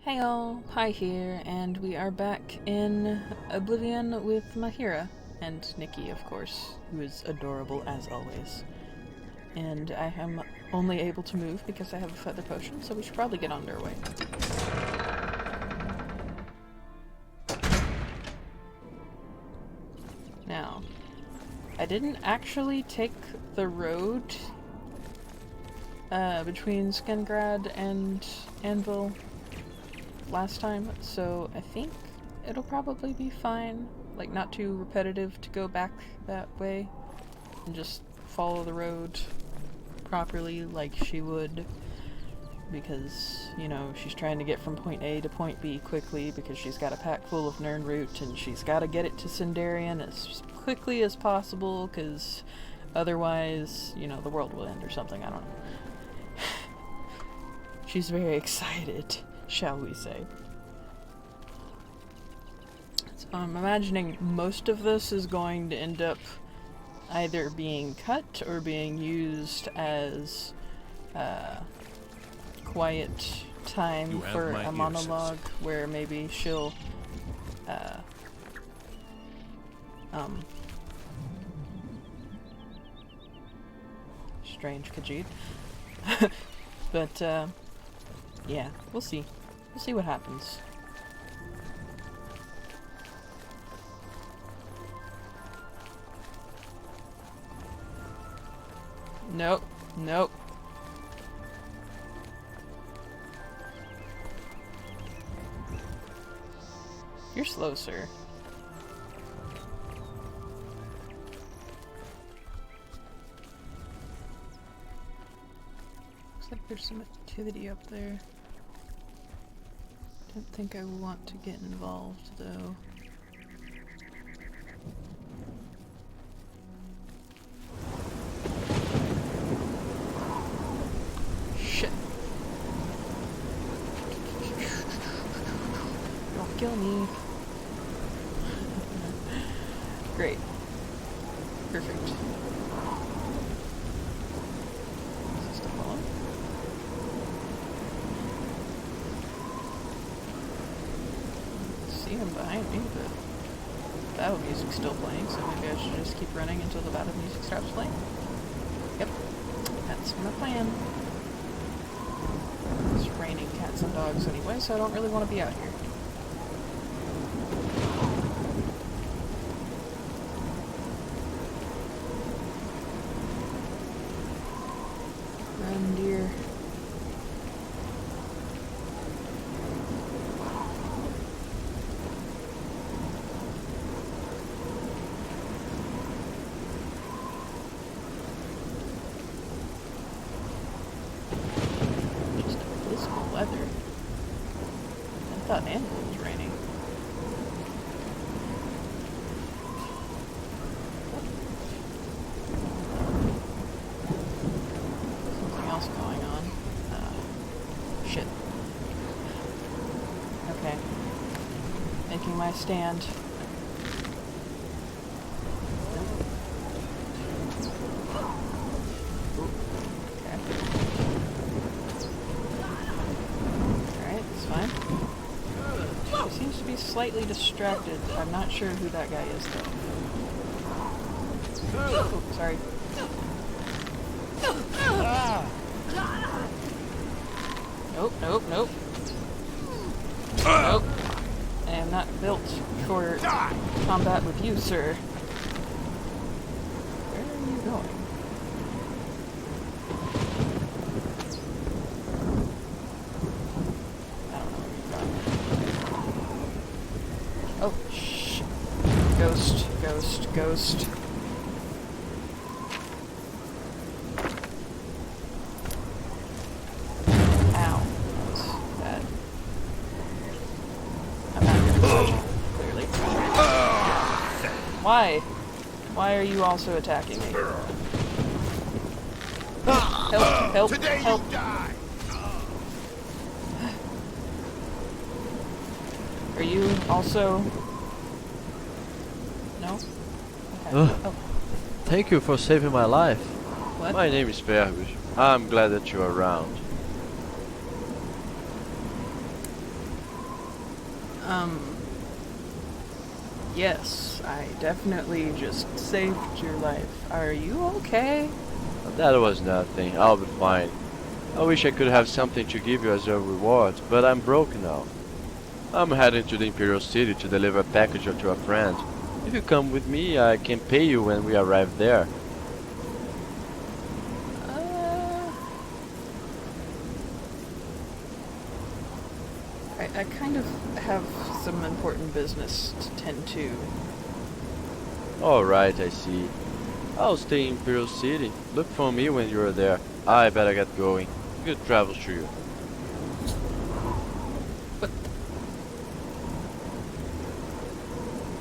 Hey all, Pi here, and we are back in Oblivion with Mahira, and Nikki, of course, who is adorable as always. And I am only able to move because I have a feather potion, so we should probably get on our way. Now, I didn't actually take the road between Skingrad and Anvil last time, so I think it'll probably be fine. Like, not too repetitive to go back that way and just follow the road properly like she would, because, you know, she's trying to get from point A to point B quickly because she's got a pack full of Nern root and she's got to get it to Sindarian as quickly as possible because otherwise, you know, the world will end or something. I don't know. She's very excited, shall we say. So I'm imagining most of this is going to end up either being cut or being used as quiet time for a monologue where maybe she'll strange Khajiit. But yeah, we'll see. We'll see what happens. Nope. Nope. You're slow, sir. Looks like there's some activity up there. Don't think I want to get involved, though. Shit. Don't kill me. Great. Perfect. Is this still on? See him behind me, but battle music's still playing, so maybe I should just keep running until the battle music stops playing. Yep, that's my plan. It's raining cats and dogs anyway, so I don't really want to be out here. Run, deer. Weather. I thought Anvil was raining. Something else going on. Shit. Okay. Making my stand. Slightly distracted. I'm not sure who that guy is, though. Oh, sorry. Nope, nope, nope. Nope. I am not built for combat with you, sir. Where are you going? Oh, shit. Ghost, ghost, ghost. Ow. That's bad. I'm not gonna touch it, clearly. Why? Why are you also attacking me? Help, help, help. Are you also... No? Okay. Oh. Thank you for saving my life. What? My name is Bergus. I'm glad that you're around. Yes, I definitely just saved your life. Are you okay? That was nothing. I'll be fine. I wish I could have something to give you as a reward, but I'm broke now. I'm heading to the Imperial City to deliver a package to a friend. If you come with me, I can pay you when we arrive there. Uh, I kind of have some important business to tend to. Alright, I see. I'll stay in Imperial City. Look for me when you're there. I better get going. Good travels to you. But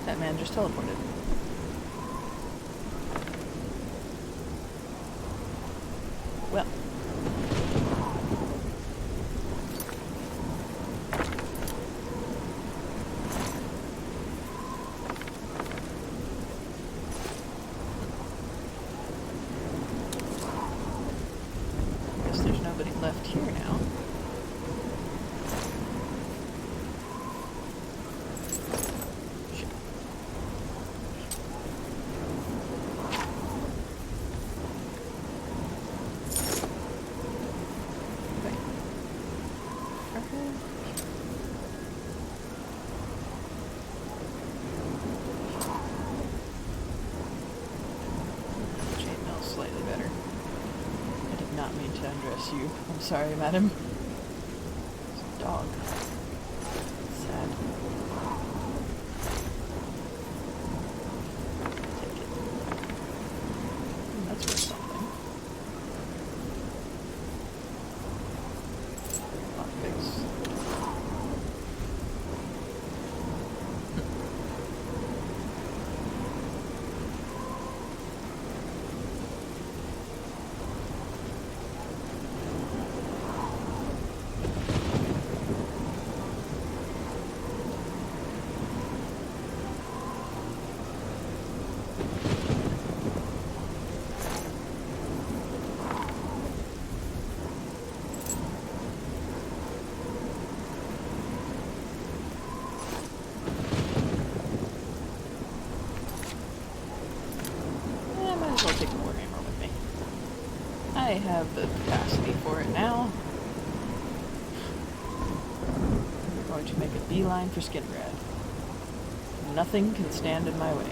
that man just teleported. Well. Guess there's nobody left here now. Shit. Wait. Okay. Chainmail's slightly better. I did not mean to undress you. I'm sorry, madam. It's a dog. Sad. Take it. That's worth something. Lockpicks. Might as well take the warhammer with me. I have the capacity for it now. We're going to make a beeline for Skingrad. Nothing can stand in my way.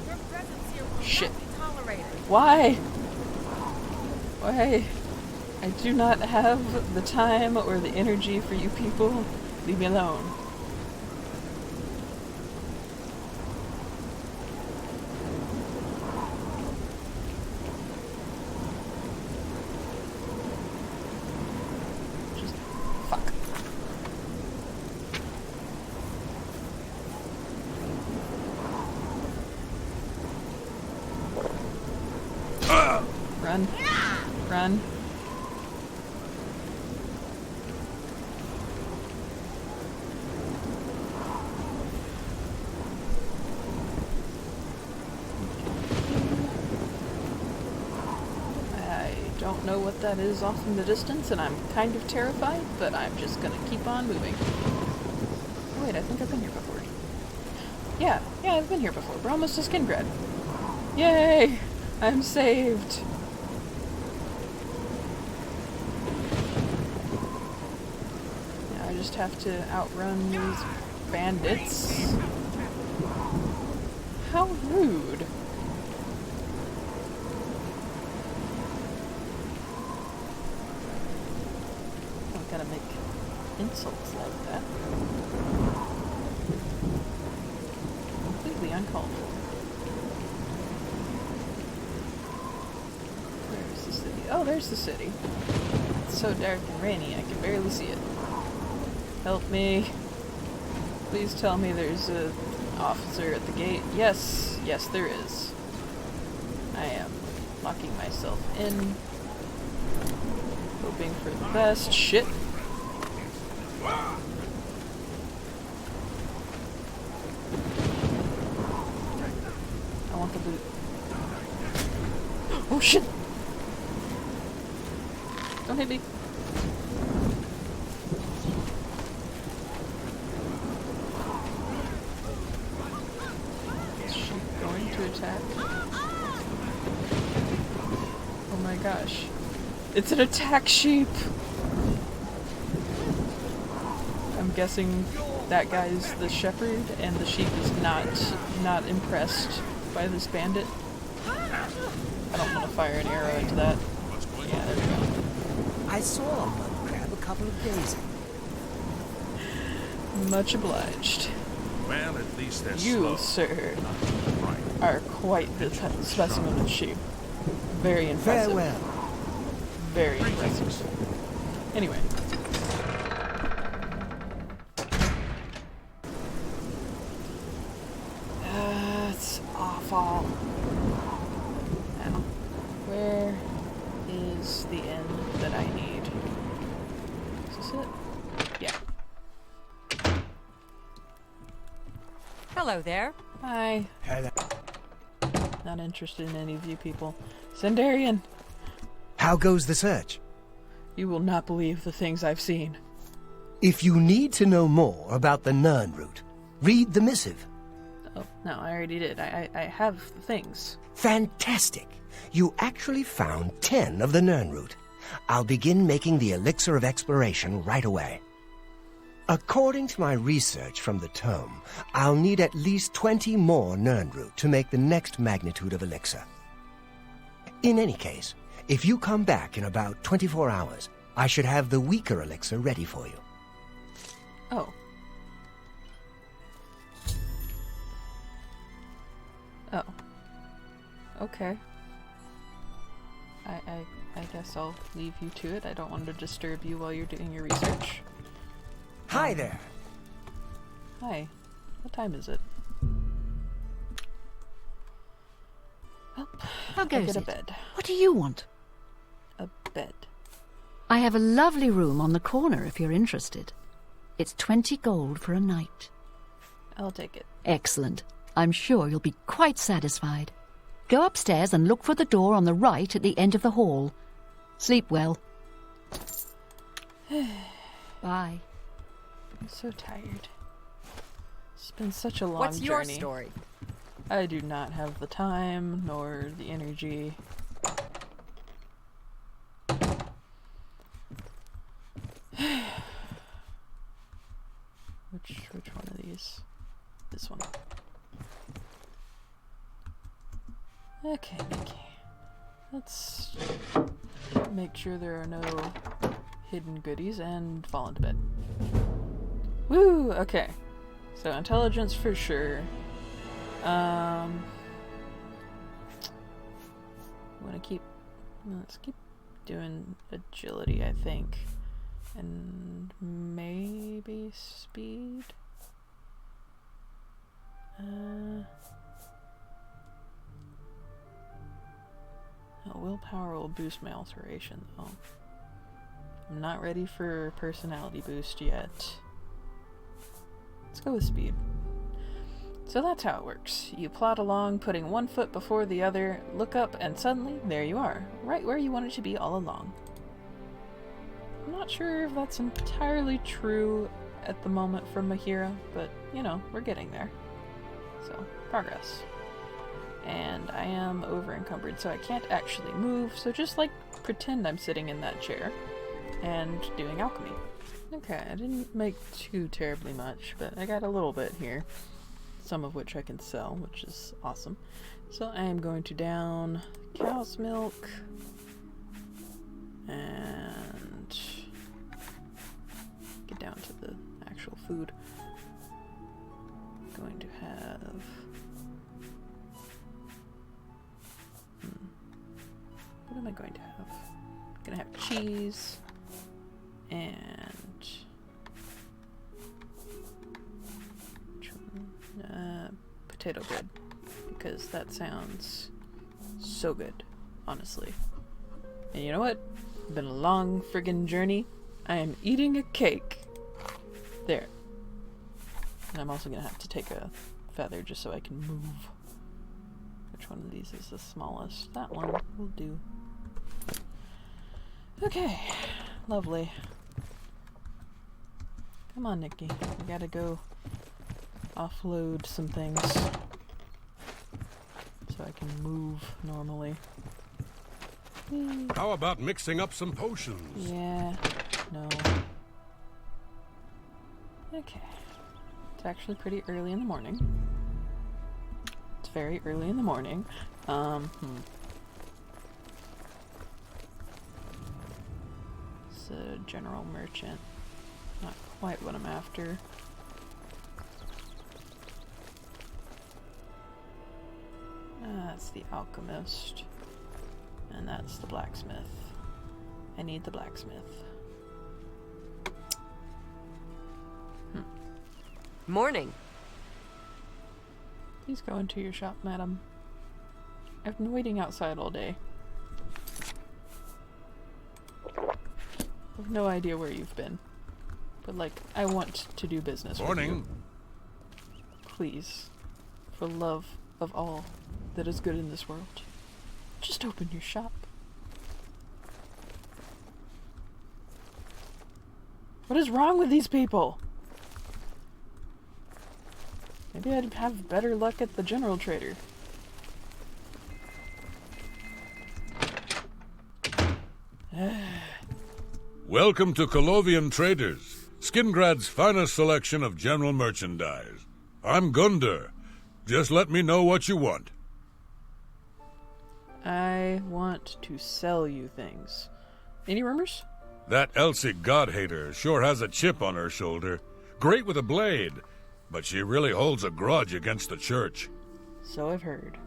Your presence here will Shit. not be tolerated. Why? Why? I do not have the time or the energy for you people. Leave me alone. Just fuck. Run. Run. I don't know what that is off in the distance, and I'm kind of terrified, but I'm just gonna keep on moving. Oh, wait, I think I've been here before. Yeah, I've been here before. We're almost to Skingrad. Yay! I'm saved! Now I just have to outrun these bandits. How rude. I'm gonna make insults like that. Completely uncalled for. Where's the city? Oh, there's the city. It's so dark and rainy, I can barely see it. Help me. Please tell me there's a officer at the gate. Yes, yes there is. I am locking myself in. Hoping for the best. Shit. I want the loot. Oh shit! Don't hit me. gosh. It's an attack sheep! I'm guessing that guy's the shepherd, and the sheep is not impressed by this bandit. I don't want to fire an arrow into that. Yeah, there we go. I saw a mud crab a couple of days ago. Much obliged. Well, at least they're You, slow. sir, Right. are quite the specimen of sheep. Very impressive. Farewell. Very impressive. Anyway. That's awful. Now, where is the end that I need? Is this it? Yeah. Hello there. Hi. Hello. Not interested in any of you people. Sendarian, How goes the search? you will not believe the things I've seen. If you need to know more about the Nern route, read the missive. Oh, no, I already did. I have the things. Fantastic! You actually found 10 of the Nern route. I'll begin making the elixir of exploration right away. According to my research from the tome, I'll need at least 20 more Nern route to make the next magnitude of elixir. In any case, if you come back in about 24 hours, I should have the weaker elixir ready for you. Oh. Oh. Okay. I guess I'll leave you to it. I don't want to disturb you while you're doing your research. Hi there. Hi. What time is it? Well, How I goes get a it? bed. What do you want? A bed. I have a lovely room on the corner if you're interested. It's 20 gold for a night. I'll take it. Excellent. I'm sure you'll be quite satisfied. Go upstairs and look for the door on the right at the end of the hall. Sleep well. Bye. I'm so tired. It's been such a long What's your journey. story? I do not have the time nor the energy. Which one of these? This one. Okay, Nikki. Let's make sure there are no hidden goodies and fall into bed. Woo! Okay. So intelligence for sure. Let's keep doing agility, I think. And maybe speed? Willpower will boost my alteration, though. I'm not ready for personality boost yet. Let's go with speed. So that's how it works. You plod along, putting one foot before the other, look up, and suddenly, there you are, right where you wanted to be all along. I'm not sure if that's entirely true at the moment for Mahira, but, you know, we're getting there. So, progress. And I am over-encumbered, so I can't actually move, so just, like, pretend I'm sitting in that chair and doing alchemy. Okay, I didn't make too terribly much, but I got a little bit here. Some of which I can sell, which is awesome. So I am going to down cow's milk and get down to the actual food. Going to have what am I going to have? Gonna have cheese and potato bread, because that sounds so good, honestly. And you know what? It's been a long friggin' journey. I am eating a cake. There. And I'm also gonna have to take a feather just so I can move. Which one of these is the smallest? That one will do. Okay. Lovely. Come on, Nikki. We gotta go offload some things so I can move normally. How about mixing up some potions? Yeah. No. Okay. It's actually pretty early in the morning. It's very early in the morning. It's a general merchant. Not quite what I'm after. That's the alchemist. And that's the blacksmith. I need the blacksmith. Morning. Please go into your shop, madam. I've been waiting outside all day. I've no idea where you've been. But, like, I want to do business with Morning. you. Please. For love of all that is good in this world. Just open your shop. What is wrong with these people? Maybe I'd have better luck at the general trader. Welcome to Colovian Traders, Skingrad's finest selection of general merchandise. I'm Gunder. Just let me know what you want. I want to sell you things. Any rumors? That Elsie God-hater sure has a chip on her shoulder. Great with a blade, but she really holds a grudge against the church. So I've heard.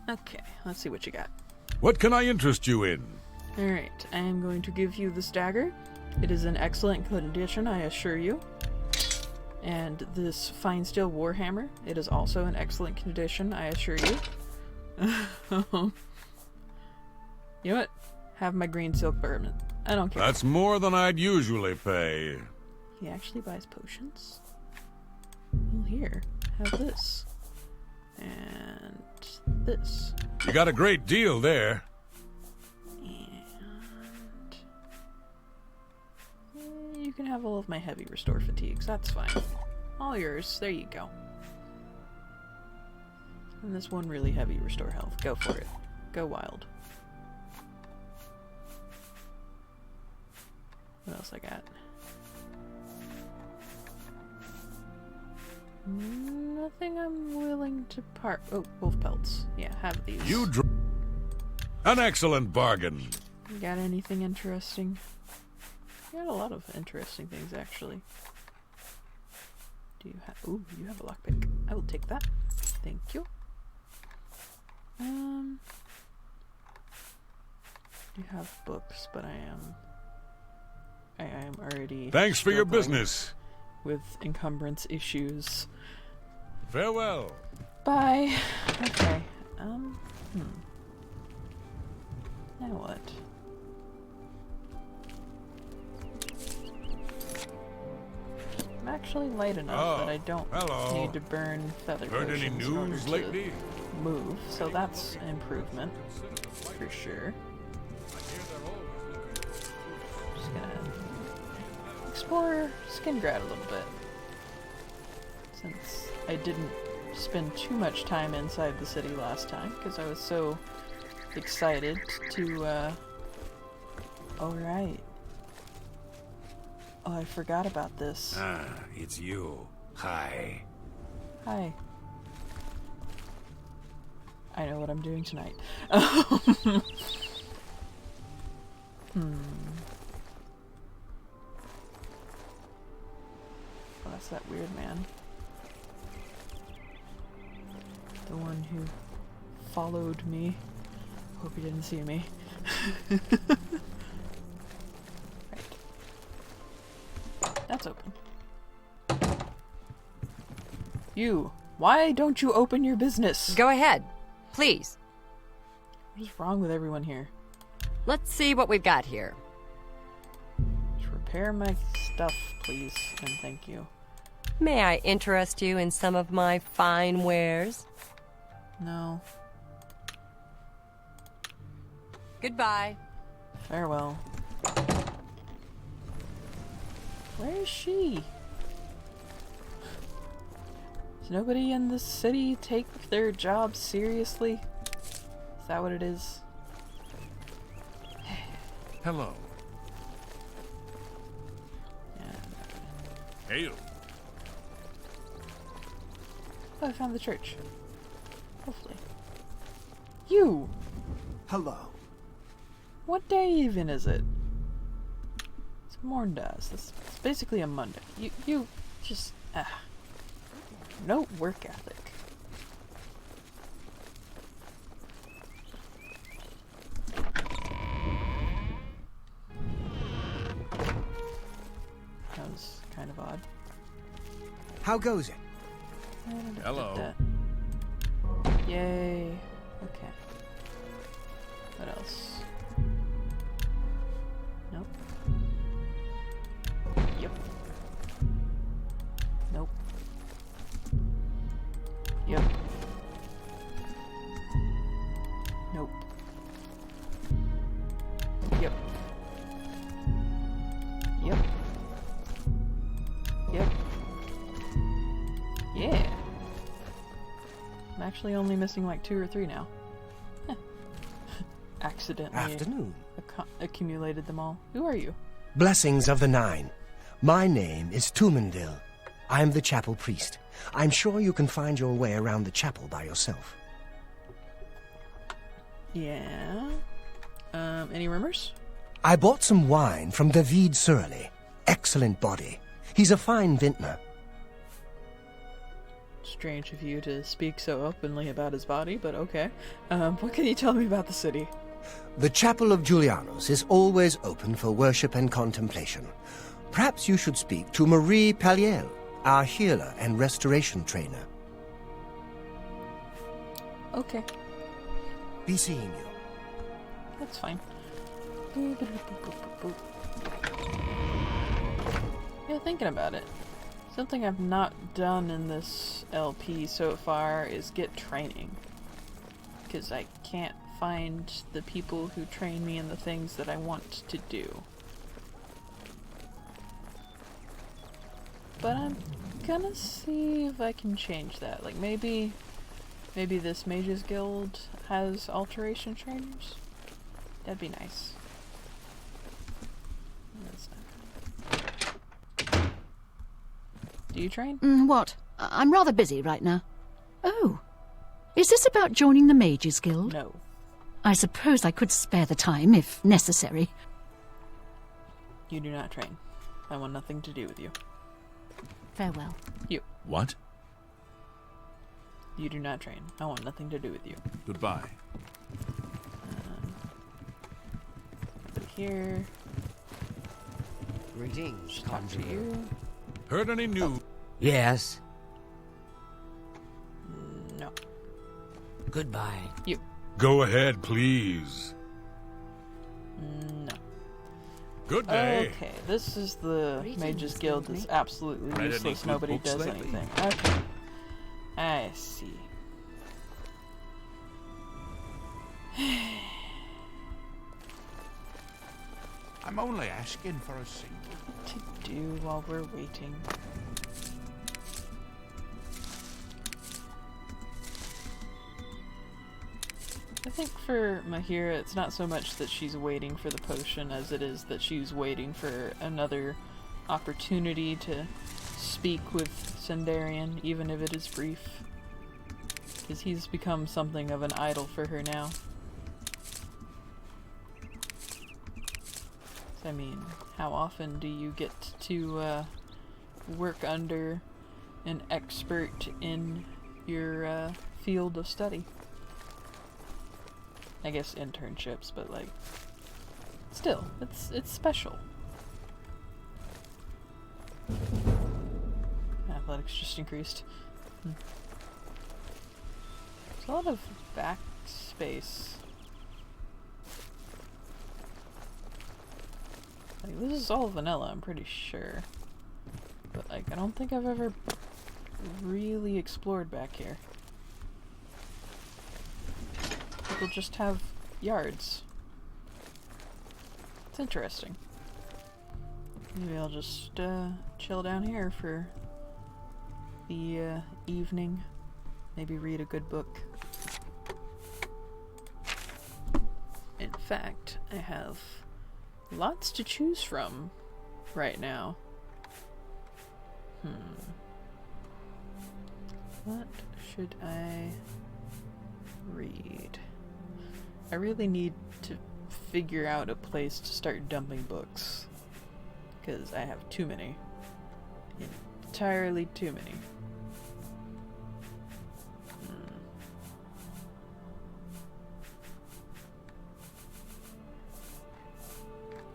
Okay, let's see what you got. What can I interest you in? Alright, I am going to give you this dagger. It is in excellent condition, I assure you. And this fine steel warhammer, it is also in excellent condition, I assure you. You know what? Have my green silk bourbon. I don't care. That's more than I'd usually pay. He actually buys potions. Well, here, have this. And this. You got a great deal there. And you can have all of my heavy restore fatigues. That's fine. All yours. There you go. And this one really heavy restore health. Go for it. Go wild. What else I got? Nothing I'm willing to part. Oh, wolf pelts. Yeah, have these. An excellent bargain. You got anything interesting? You got a lot of interesting things, actually. Do you have? Ooh, you have a lockpick. I will take that. Thank you. You have books, but I am already. Thanks for your struggling business. with encumbrance issues. Farewell. Bye. Okay. Now what? I'm actually light enough that I don't need to burn feather Heard any potions in order news to lately? move, so that's an improvement for sure. Just gonna explore Skingrad a little bit, since I didn't spend too much time inside the city last time because I was so excited to alright. Oh, I forgot about this. Ah, it's you. Hi. Hi. I know what I'm doing tonight. Oh, that's that weird man. The one who followed me. Hope he didn't see me. Right. That's open. You! Why don't you open your business? Go ahead, please. What is wrong with everyone here? Let's see what we've got here. Just repair my stuff, please, and thank you. May I interest you in some of my fine wares? No. Goodbye. Farewell. Where is she? Does nobody in this city take their job seriously? Is that what it is? Hello. Yeah. Hail. Oh, I found the church. Hopefully. You! Hello. What day even is it? It's Morndas. It's basically a Monday. You just, no work ethic. That was kind of odd. How goes it? Hello. Yay. Okay. What else? Nope. Yep. Nope. Yep. Nope. Yep. Yep. Yep. Yeah. I'm actually only missing like 2 or 3 now. Accidentally Afternoon. accumulated them all. Who are you? Blessings of the Nine. My name is Tumendil. I'm the chapel priest. I'm sure you can find your way around the chapel by yourself. Yeah. Any rumors? I bought some wine from David Surly. Excellent body. He's a fine vintner. Strange of you to speak so openly about his body, but okay. What can you tell me about the city? The Chapel of Julianos is always open for worship and contemplation. Perhaps you should speak to Marie Palliel, our healer and restoration trainer. Okay, Be seeing you. that's fine. Yeah, thinking about it. Something I've not done in this LP so far is get training. Because I can't find the people who train me in the things that I want to do. But I'm gonna see if I can change that. Like maybe this Mages Guild has alteration trainers? That'd be nice. That's not good. Do you train? What? I'm rather busy right now. Oh. Is this about joining the Mages Guild? No. I suppose I could spare the time if necessary. You do not train. I want nothing to do with you. Farewell. You. What? You do not train. I want nothing to do with you. Goodbye. Over here. Greetings, Talk to you. Heard any news? Yes. No. Goodbye. You. Go ahead, please. No. Good day. Okay, this is the Greetings, Mages Guild that's absolutely Read any useless. good Nobody books does lately? anything. Okay. I see. I'm only asking for a seat. To do while we're waiting. I think for Mahira, it's not so much that she's waiting for the potion as it is that she's waiting for another opportunity to speak with Sendarian, even if it is brief. Because he's become something of an idol for her now. I mean, how often do you get to work under an expert in your field of study? I guess internships, but like, still, it's special. Athletics just increased. There's a lot of backspace. Like, this is all vanilla, I'm pretty sure. But like, I don't think I've ever really explored back here. People just have yards. It's interesting. Maybe I'll just chill down here for the evening. Maybe read a good book. In fact, I have lots to choose from right now. What should I read? I really need to figure out a place to start dumping books, because I have too many. Entirely too many.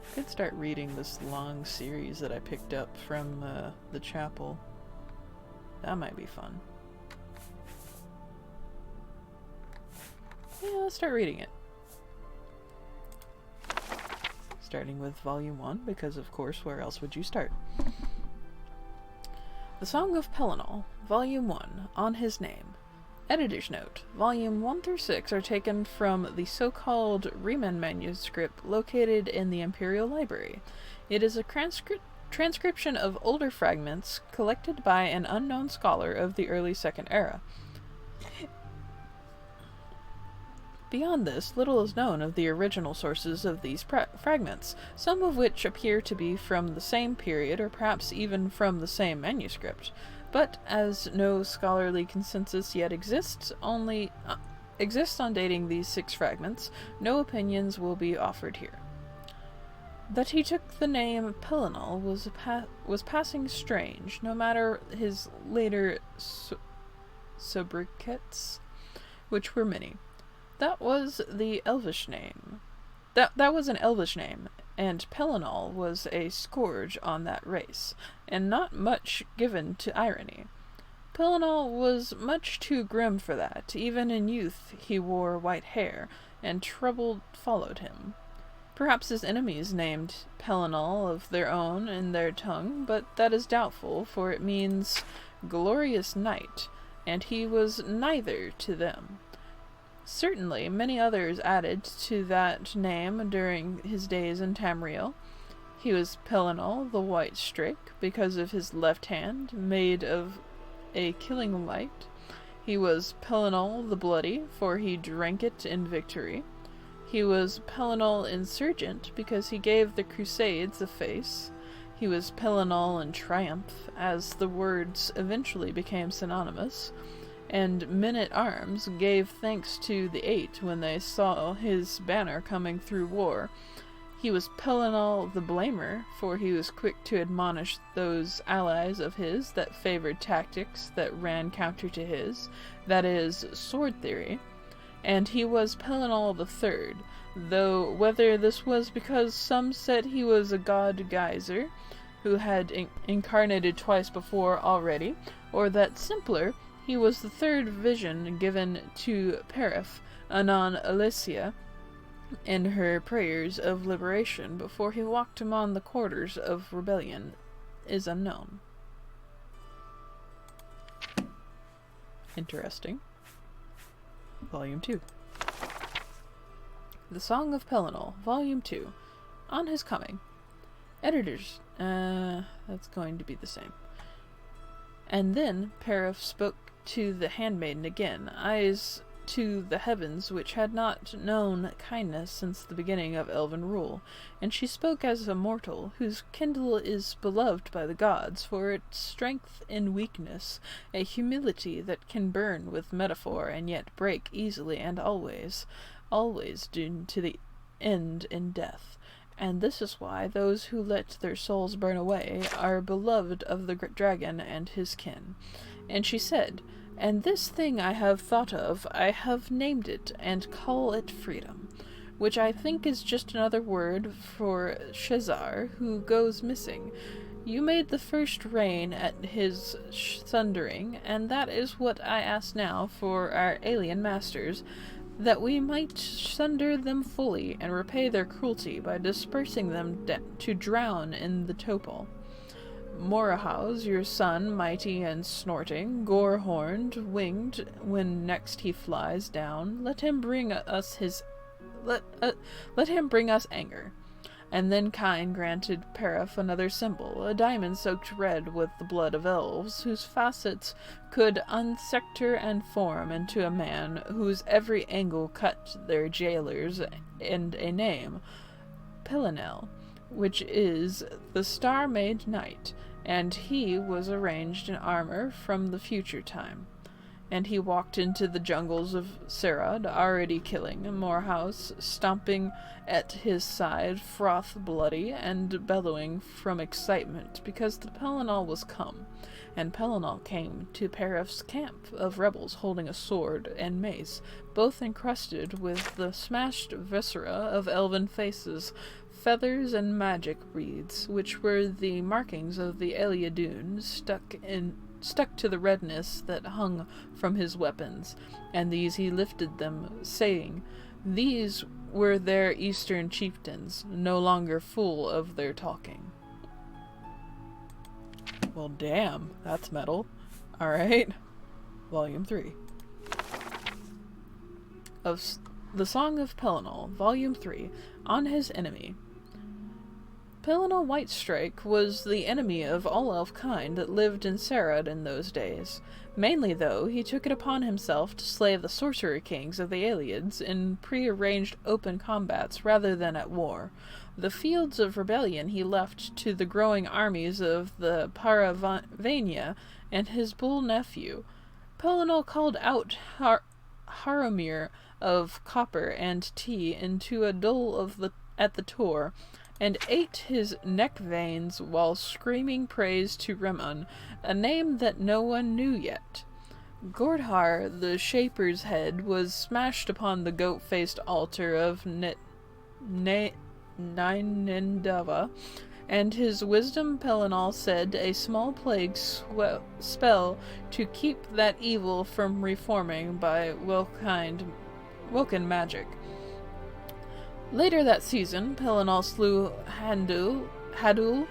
I could start reading this long series that I picked up from the chapel. That might be fun. Yeah, let's start reading it. Starting with Volume 1, because of course, where else would you start? The Song of Pellinol, Volume 1, On His Name. Editor's note, Volume 1 through 6 are taken from the so-called Riemann manuscript located in the Imperial Library. It is a transcription of older fragments collected by an unknown scholar of the early Second Era. Beyond this, little is known of the original sources of these fragments, some of which appear to be from the same period or perhaps even from the same manuscript. But as no scholarly consensus yet exists on dating these 6 fragments, no opinions will be offered here. That he took the name Pellinol was passing strange, no matter his later sobriquets, which were many. That was the Elvish name. That was an Elvish name, and Pellinol was a scourge on that race, and not much given to irony. Pellinol was much too grim for that. Even in youth he wore white hair, and trouble followed him. Perhaps his enemies named Pellinol of their own in their tongue, but that is doubtful, for it means glorious knight, and he was neither to them. Certainly, many others added to that name during his days in Tamriel. He was Pellinol the White Strake, because of his left hand, made of a killing light. He was Pellinol the Bloody, for he drank it in victory. He was Pellinol Insurgent, because he gave the Crusades a face. He was Pellinol in Triumph, as the words eventually became synonymous. And men-at-arms gave thanks to the Eight when they saw his banner coming through war. He was Pellinol the Blamer, for he was quick to admonish those allies of his that favored tactics that ran counter to his, that is, sword theory. And he was Pellinol the Third, though whether this was because some said he was a god geyser, who had incarnated twice before already, or that simpler, he was the third vision given to Perif, anon Alicia, in her prayers of liberation before he walked among the quarters of rebellion, is unknown. Interesting. Volume 2. The Song of Pellinol, Volume 2. On His Coming. Editors. That's going to be the same. And then Perif spoke to the handmaiden again, eyes to the heavens which had not known kindness since the beginning of elven rule, and she spoke as a mortal, whose kindle is beloved by the gods for its strength in weakness, a humility that can burn with metaphor and yet break easily and always doomed to the end in death. And this is why those who let their souls burn away are beloved of the dragon and his kin. And she said, "And this thing I have thought of, I have named it, and call it freedom," which I think is just another word for Shazar, who goes missing. You made the first rain at his thundering, and that is what I ask now for our alien masters, that we might sunder them fully and repay their cruelty by dispersing them to drown in the Topol. Morahaus, your son, mighty and snorting, gore-horned, winged, when next he flies down, let him bring us anger. And then Kine granted Perif another symbol, a diamond soaked red with the blood of elves, whose facets could unsector and form into a man, whose every angle cut their jailers, and a name, Pelinel, which is the star-made knight, and he was arranged in armor from the future time. And he walked into the jungles of Serad, already killing Morehouse, stomping at his side, froth bloody, and bellowing from excitement, because the Pelinal was come. And Pelinal came to Perif's camp of rebels holding a sword and mace, both encrusted with the smashed viscera of elven faces, feathers and magic wreaths, which were the markings of the Eliadun stuck to the redness that hung from his weapons, and these he lifted them, saying, these were their eastern chieftains, no longer full of their talking. Well, damn, that's metal. Alright. Volume 3. Of The Song of Pelinal, Volume 3, On His Enemy. Pelinal Whitestrike was the enemy of all elf-kind that lived in Serad in those days. Mainly, though, he took it upon himself to slay the sorcerer kings of the Aelids in pre-arranged open combats rather than at war. The fields of rebellion he left to the growing armies of the Paravania and his bull nephew. Pelinal called out Haromir of copper and tea into a dole at the Tor, and ate his neck veins while screaming praise to Rimmon, a name that no one knew yet. Gordhar, the Shaper's head, was smashed upon the goat-faced altar of Ninindava, and his wisdom Pelinal said a small plague spell to keep that evil from reforming by Wilkin magic. Later that season, Pelinal slew Hadul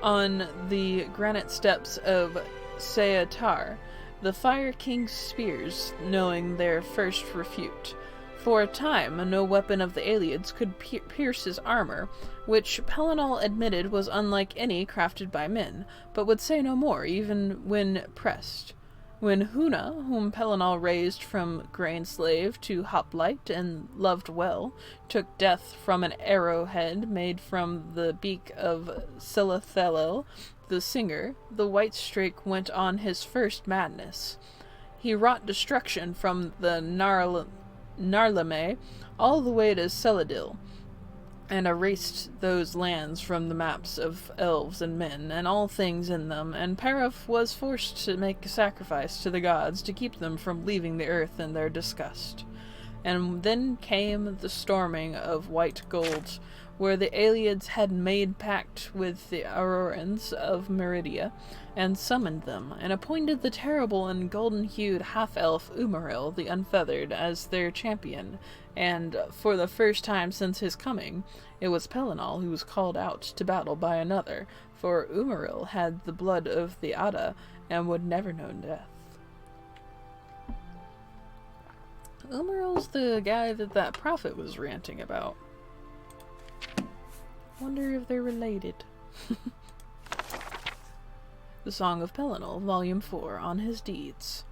on the granite steps of Seatar, the Fire King's spears, knowing their first refute. For a time, no weapon of the Aelids could pierce his armor, which Pelinal admitted was unlike any crafted by men, but would say no more, even when pressed. When Huna, whom Pelinal raised from grain slave to hoplite and loved well, took death from an arrowhead made from the beak of Silithelel, the singer, the Whitestrake went on his first madness. He wrought destruction from the Narlame all the way to Celadil, and erased those lands from the maps of elves and men, and all things in them, and Perif was forced to make a sacrifice to the gods to keep them from leaving the earth in their disgust. And then came the storming of White Gold, where the Aelids had made pact with the Aurorans of Meridia, and summoned them, and appointed the terrible and golden-hued half-elf Umaril the Unfeathered as their champion, and, for the first time since his coming, it was Pelinal who was called out to battle by another, for Umaril had the blood of the Ada, and would never know death. Umaril's the guy that prophet was ranting about. Wonder if they're related. The Song of Pelinal, Volume 4, On His Deeds.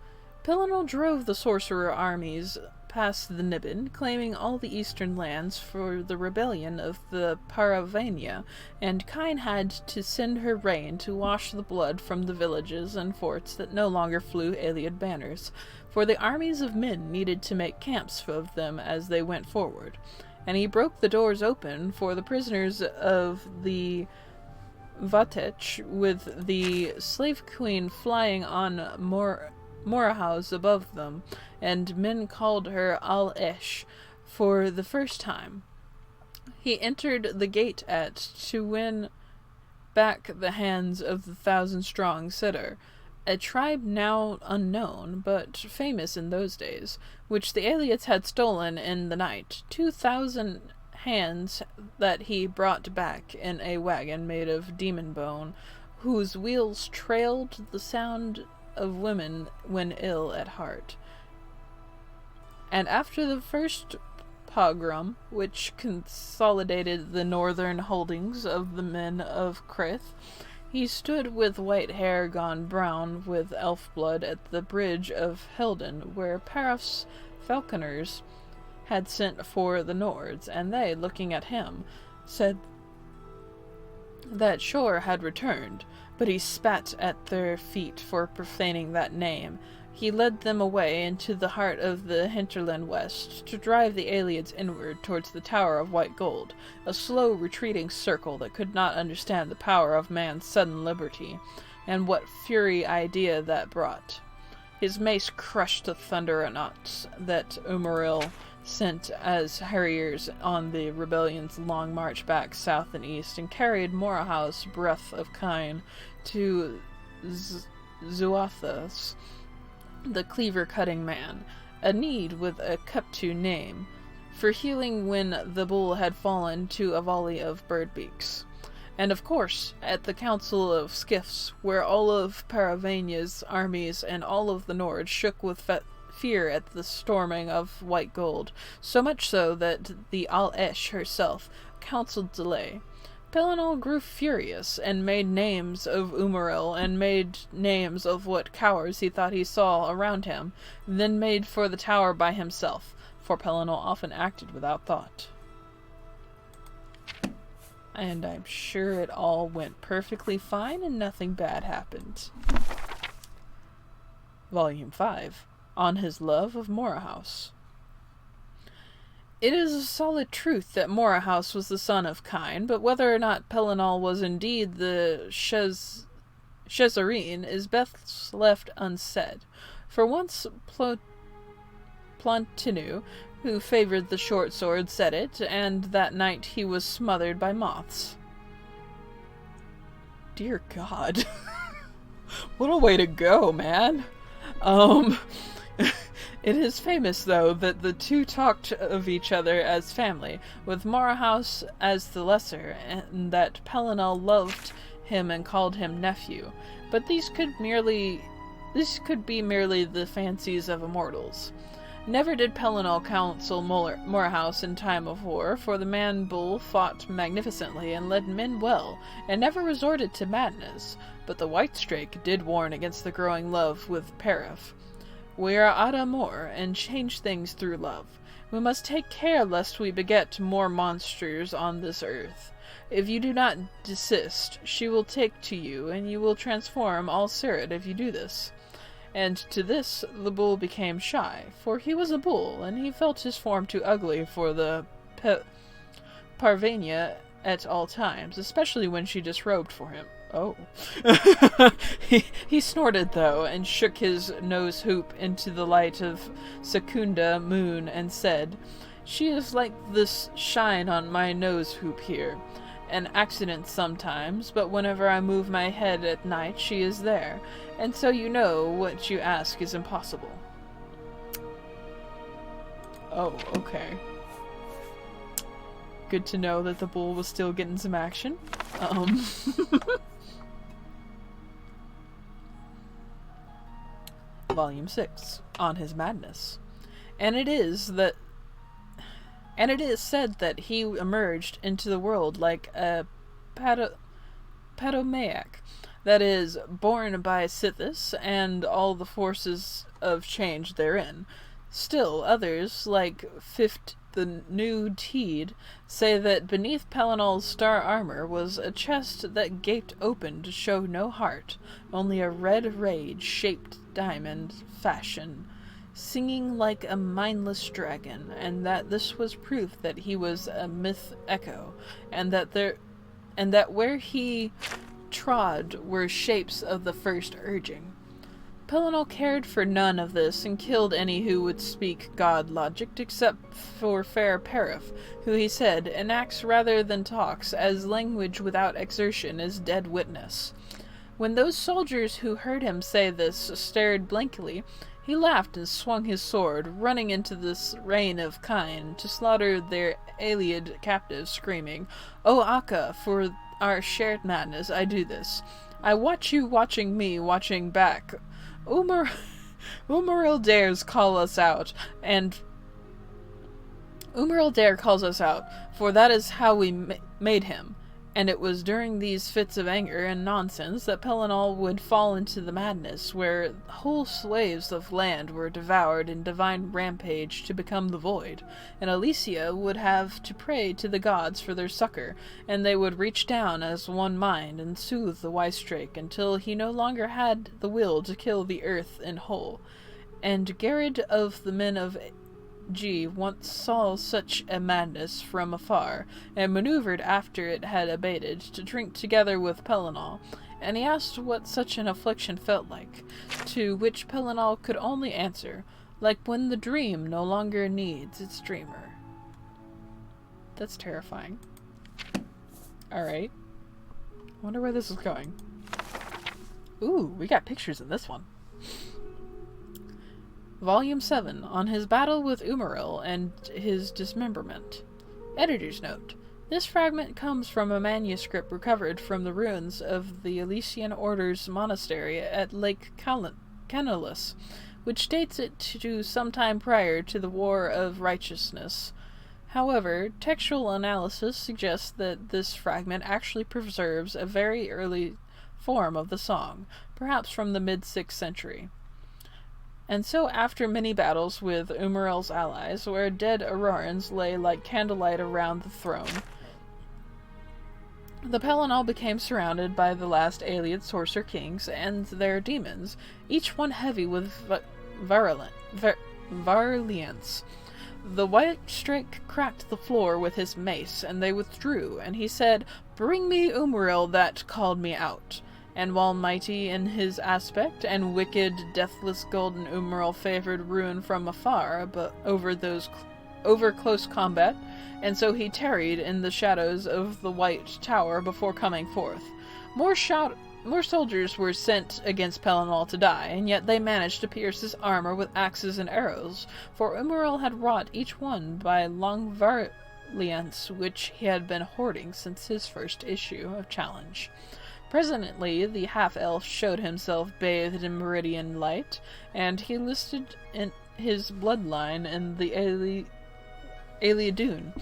Pelinal drove the sorcerer armies past the Niben, claiming all the eastern lands for the rebellion of the Paravania, and Kine had to send her rain to wash the blood from the villages and forts that no longer flew Aeliad banners, for the armies of men needed to make camps of them as they went forward. And he broke the doors open for the prisoners of the Vatech, with the slave queen flying on Morahouse above them, and men called her Al-Esh for the first time. He entered the gate to win back the hands of the 1,000-strong Siddur, a tribe now unknown, but famous in those days, which the Aelids had stolen in the night. 2,000 hands that he brought back in a wagon made of demon bone, whose wheels trailed the sound of women when ill at heart. And after the first pogrom, which consolidated the northern holdings of the men of Crith. He stood with white hair gone brown with elf blood at the bridge of Helden, where Paraf's falconers had sent for the Nords, and they, looking at him, said that Shor had returned, but he spat at their feet for profaning that name. He led them away into the heart of the hinterland west, to drive the Aliads inward towards the Tower of White Gold, a slow retreating circle that could not understand the power of man's sudden liberty, and what fury idea that brought. His mace crushed the thunderonauts that Umaril sent as harriers on the rebellion's long march back south and east, and carried Morahouse, breath of kine, to Zuathas, the cleaver-cutting man, a need with a Cuptu name, for healing when the bull had fallen to a volley of bird-beaks. And of course, at the Council of Skiffs, where all of Paravania's armies and all of the Nord shook with fear at the storming of White Gold, so much so that the Al-Esh herself counseled delay. Pelinal grew furious, and made names of Umaril, and made names of what cowards he thought he saw around him, then made for the tower by himself, for Pelinal often acted without thought. And I'm sure it all went perfectly fine and nothing bad happened. Volume 5. On his love of Morahouse. It is a solid truth that Morahouse was the son of Kine, but whether or not Pelinal was indeed the Chezarine is best left unsaid. For once Plantinu, who favored the short sword, said it, and that night he was smothered by moths. Dear God. What a way to go, man. It is famous, though, that the two talked of each other as family, with Morahouse as the lesser, and that Pelinal loved him and called him nephew. But these could be merely the fancies of immortals. Never did Pelinal counsel Morahouse in time of war, for the man-bull fought magnificently and led men well, and never resorted to madness. But the White Strake did warn against the growing love with Paraf. We are ad amor, and change things through love. We must take care lest we beget more monsters on this earth. If you do not desist, she will take to you, and you will transform all Sirid if you do this. And to this the bull became shy, for he was a bull, and he felt his form too ugly for the Parvania at all times, especially when she disrobed for him. Oh. He snorted, though, and shook his nose hoop into the light of Secunda moon, and said, "She is like this shine on my nose hoop here. An accident sometimes, but whenever I move my head at night she is there, and so you know what you ask is impossible." Oh, okay. Good to know that the bull was still getting some action. Volume 6. On his madness. And it is said that he emerged into the world like a padomaic, that is, born by Sithis and all the forces of change therein. Still others, like the new Teed, say that beneath Pelinal's star armor was a chest that gaped open to show no heart, only a red rage-shaped diamond fashion, singing like a mindless dragon, and that this was proof that he was a myth echo, and that where he trod were shapes of the first urging. Pelinal cared for none of this, and killed any who would speak god logic, except for fair Paraf, who, he said, enacts rather than talks, as language without exertion is dead witness. When those soldiers who heard him say this stared blankly, he laughed and swung his sword, running into this rain of kine to slaughter their Aliad captives, screaming, "O Akka, for our shared madness I do this. I watch you watching me, watching back. Umaril dares call us out, and Umaril Dare calls us out, for that is how we made him, and it was during these fits of anger and nonsense that Pelinal would fall into the madness, where whole swathes of land were devoured in divine rampage to become the void, and Elysia would have to pray to the gods for their succor, and they would reach down as one mind and soothe the Wystrake until he no longer had the will to kill the earth in whole. And Garrod of the men of G once saw such a madness from afar, and maneuvered after it had abated to drink together with Pelinal, and he asked what such an affliction felt like, to which Pelinal could only answer, like when the dream no longer needs its dreamer. That's terrifying. Alright. Wonder where this is going. Ooh, we got pictures in this one. Volume 7, on his battle with Umaril and his dismemberment. Editor's note. This fragment comes from a manuscript recovered from the ruins of the Elysian Order's monastery at Lake Canalus, which dates it to some time prior to the War of Righteousness. However, textual analysis suggests that this fragment actually preserves a very early form of the song, perhaps from the mid-6th century. And so after many battles with Umaril's allies, where dead Aurorans lay like candlelight around the throne, the Pelinal became surrounded by the last Ayleid sorcerer kings and their demons, each one heavy with virulence. The Wystrake cracked the floor with his mace, and they withdrew, and he said, "Bring me Umaril that called me out." And while mighty in his aspect, and wicked, deathless golden Umaril favored ruin from afar, but over close combat, and so he tarried in the shadows of the White Tower before coming forth. More soldiers were sent against Pelinal to die, and yet they managed to pierce his armor with axes and arrows, for Umaril had wrought each one by long virulence which he had been hoarding since his first issue of challenge. Presently, the half-elf showed himself bathed in meridian light, and he listed in his bloodline in the Ayleidun,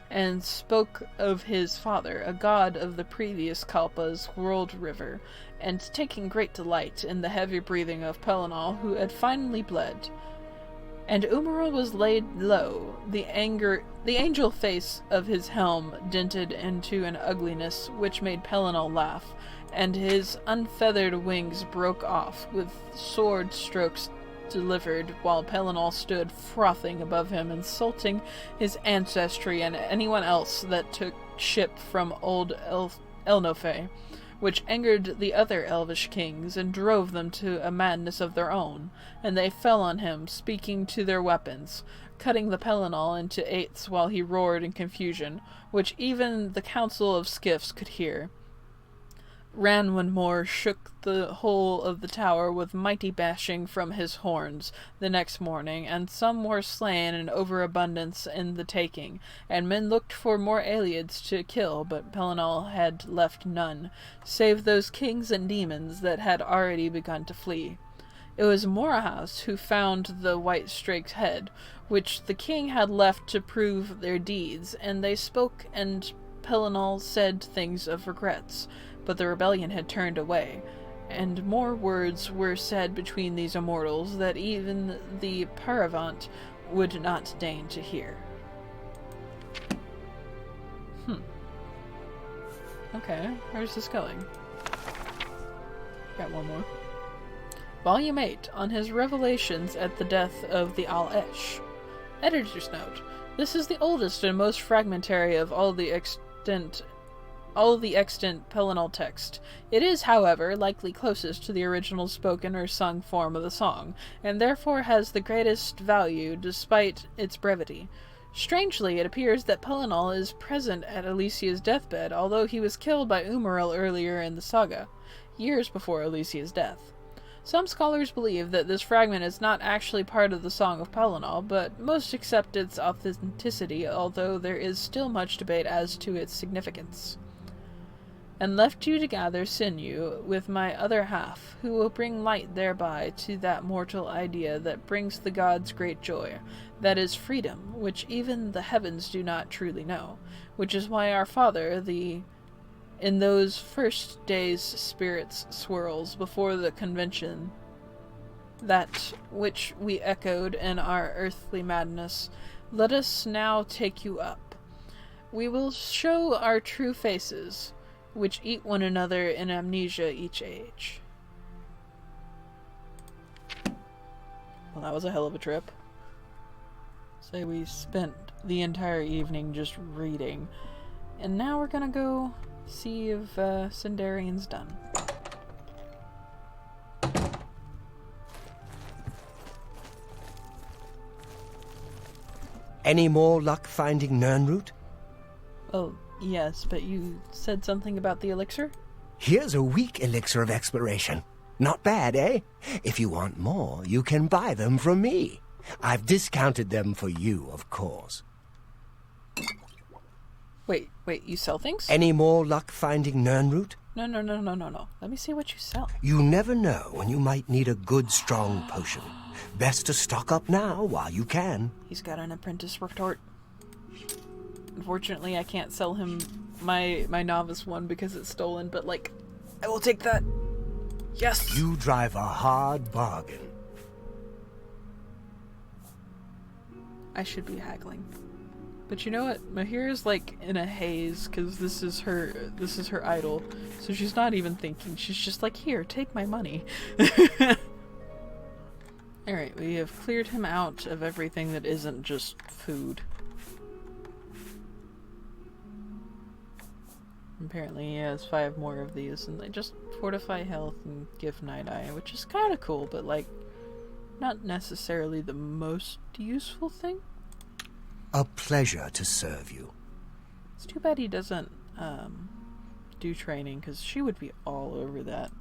and spoke of his father, a god of the previous Kalpa's world river, and taking great delight in the heavy breathing of Pelinal, who had finally bled. And Umaril was laid low, the angel face of his helm dented into an ugliness which made Pelinal laugh, and his unfeathered wings broke off, with sword strokes delivered, while Pelinal stood frothing above him, insulting his ancestry and anyone else that took ship from old Elnofe, which angered the other elvish kings, and drove them to a madness of their own, and they fell on him, speaking to their weapons, cutting the Pelinal into eighths while he roared in confusion, which even the council of skiffs could hear. Ranwenmore shook the whole of the tower with mighty bashing from his horns the next morning, and some were slain in overabundance in the taking, and men looked for more Ayleids to kill, but Pelinal had left none, save those kings and demons that had already begun to flee. It was Morahouse who found the Wystrake's head, which the king had left to prove their deeds, and they spoke, and Pelinal said things of regrets, but the rebellion had turned away, and more words were said between these immortals that even the Paravant would not deign to hear. Okay, where's this going? Got one more. Volume 8, on his revelations at the death of the Al-Esh. Editor's note. This is the oldest and most fragmentary of all the extant Pelinal text. It is, however, likely closest to the original spoken or sung form of the song, and therefore has the greatest value despite its brevity. Strangely, it appears that Pelinal is present at Elysia's deathbed, although he was killed by Umaril earlier in the saga, years before Elysia's death. Some scholars believe that this fragment is not actually part of the Song of Pelinal, but most accept its authenticity, although there is still much debate as to its significance. and left you to gather sinew with my other half, who will bring light thereby to that mortal idea that brings the gods great joy, that is freedom, which even the heavens do not truly know, which is why our Father, in those first days spirits swirls before the convention, that which we echoed in our earthly madness, let us now take you up. We will show our true faces, which eat one another in amnesia each age. Well, that was a hell of a trip. So we spent the entire evening just reading. And now we're gonna go see if Sindarian's done. Any more luck finding Nirnroot? Oh, yes, but you said something about the elixir? Here's a weak elixir of exploration. Not bad, eh? If you want more, you can buy them from me. I've discounted them for you, of course. Wait, you sell things? Any more luck finding Nirnroot? No. Let me see what you sell. You never know when you might need a good, strong potion. Best to stock up now while you can. He's got an apprentice retort. Unfortunately, I can't sell him my novice one because it's stolen, but, like, I will take that. Yes! You drive a hard bargain. I should be haggling. But you know what? Mahira's, like, in a haze, because this is her idol. So she's not even thinking. She's just like, here, take my money. Alright, we have cleared him out of everything that isn't just food. Apparently he has 5 more of these, and they just fortify health and give Night Eye, which is kind of cool, but, like, not necessarily the most useful thing. A pleasure to serve you. It's too bad he doesn't do training, because she would be all over that.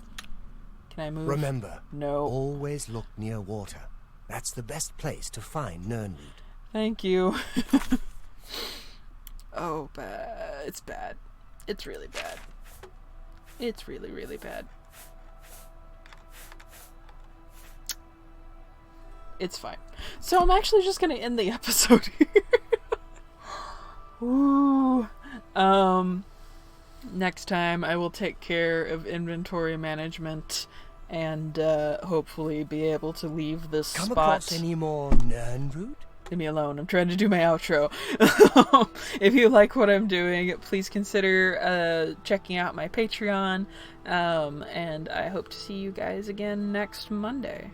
Can I move? Remember, no. Always look near water. That's the best place to find Nirnroot. Thank you. Oh, it's bad. It's really bad. It's really, really bad. It's fine. So I'm actually just gonna end the episode here. Ooh. Next time I will take care of inventory management and hopefully be able to leave this Come spot. across any more Nirnroot? Leave me alone. I'm trying to do my outro. If you like what I'm doing, please consider checking out my Patreon. And I hope to see you guys again next Monday.